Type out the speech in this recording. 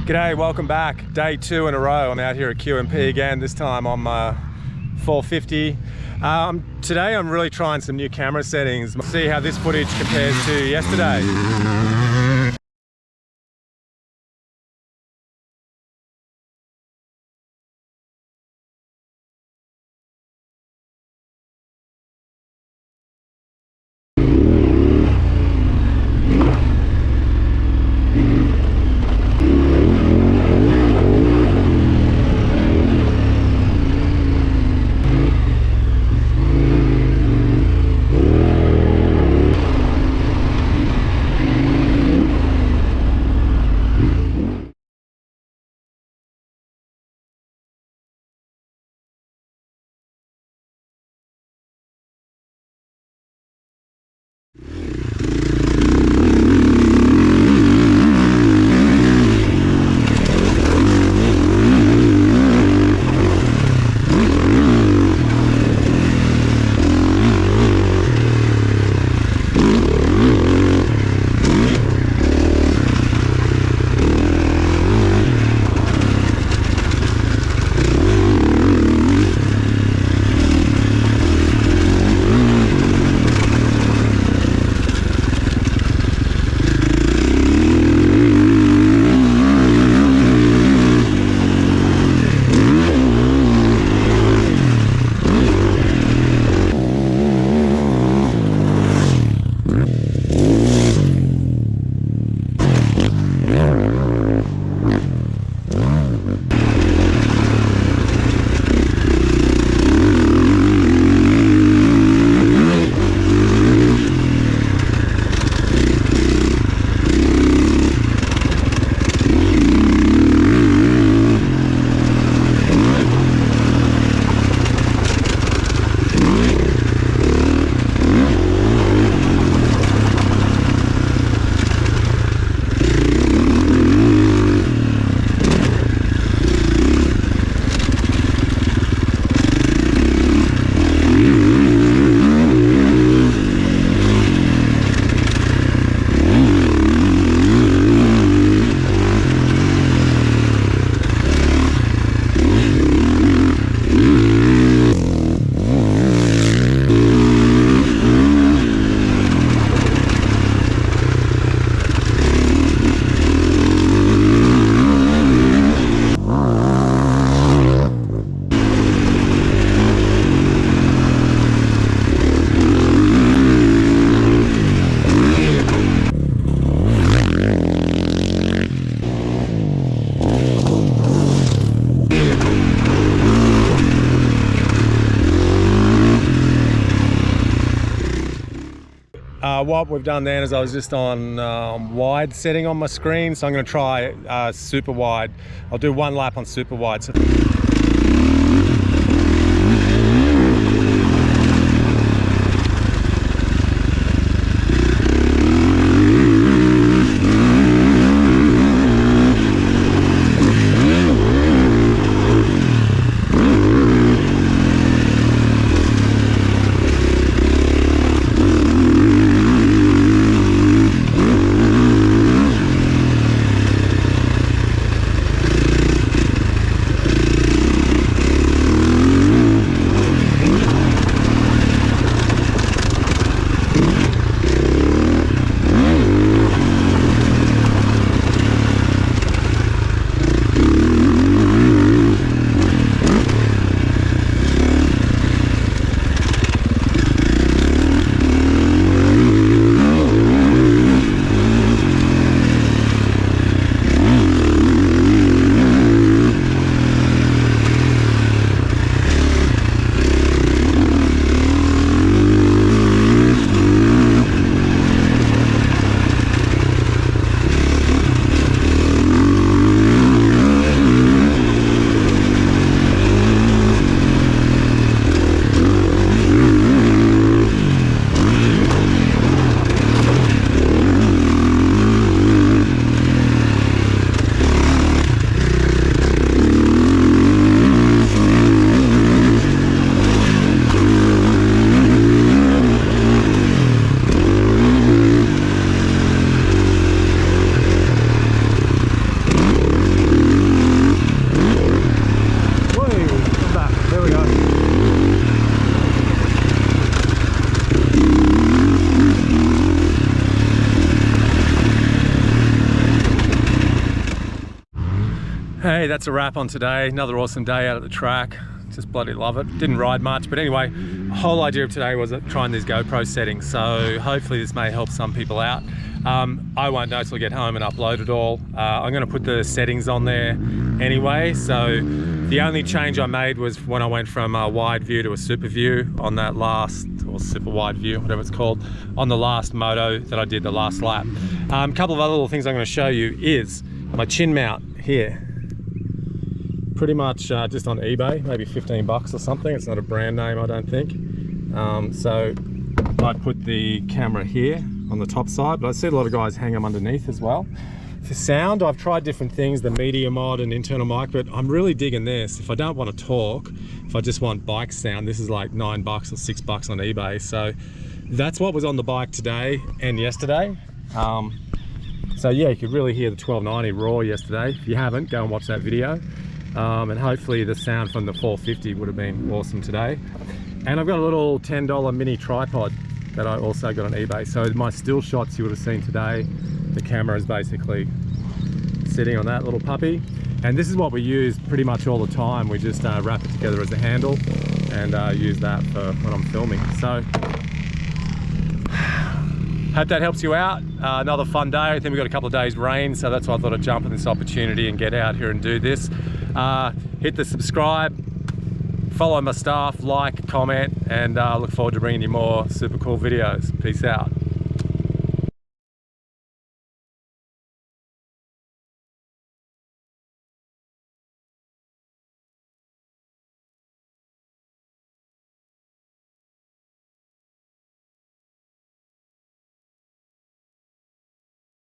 G'day, welcome back. Day 2 in a row. I'm out here at QMP again, this time on my 450. Today I'm really trying some new camera settings. See how this footage compares to yesterday. What we've done then is I was just on wide setting on my screen, so I'm going to try super wide. I'll do one lap on super wide. So Hey, that's a wrap on today. Another awesome day out at the track. Just bloody love it. Didn't ride much, but anyway, the whole idea of today was trying these GoPro settings. So hopefully this may help some people out. I won't know till I get home and upload it all. I'm gonna put the settings on there anyway. So the only change I made was when I went from a wide view to a super view on that last, or super wide view, whatever it's called, on the last moto that I did, the last lap. A couple of other little things I'm gonna show you is my chin mount here. Pretty much just on eBay, maybe 15 bucks or something. It's not a brand name, I don't think. So I put the camera here on the top side, but I see a lot of guys hang them underneath as well. For sound, I've tried different things, the media mod and internal mic, but I'm really digging this. If I don't want to talk, if I just want bike sound, this is like 9 bucks or 6 bucks on eBay. So that's what was on the bike today and yesterday. So yeah, you could really hear the 1290 raw yesterday. If you haven't, go and watch that video. And hopefully the sound from the 450 would have been awesome today. And I've got a little $10 mini tripod that I also got on eBay. So my still shots you would have seen today, the camera is basically sitting on that little puppy. And this is what we use pretty much all the time. We just wrap it together as a handle and use that for when I'm filming. So hope that helps you out. Another fun day. I think we've got a couple of days rain, so that's why I thought I'd jump on this opportunity and get out here and do this. Hit the subscribe, follow my stuff, like, comment, and look forward to bringing you more super cool videos. Peace out.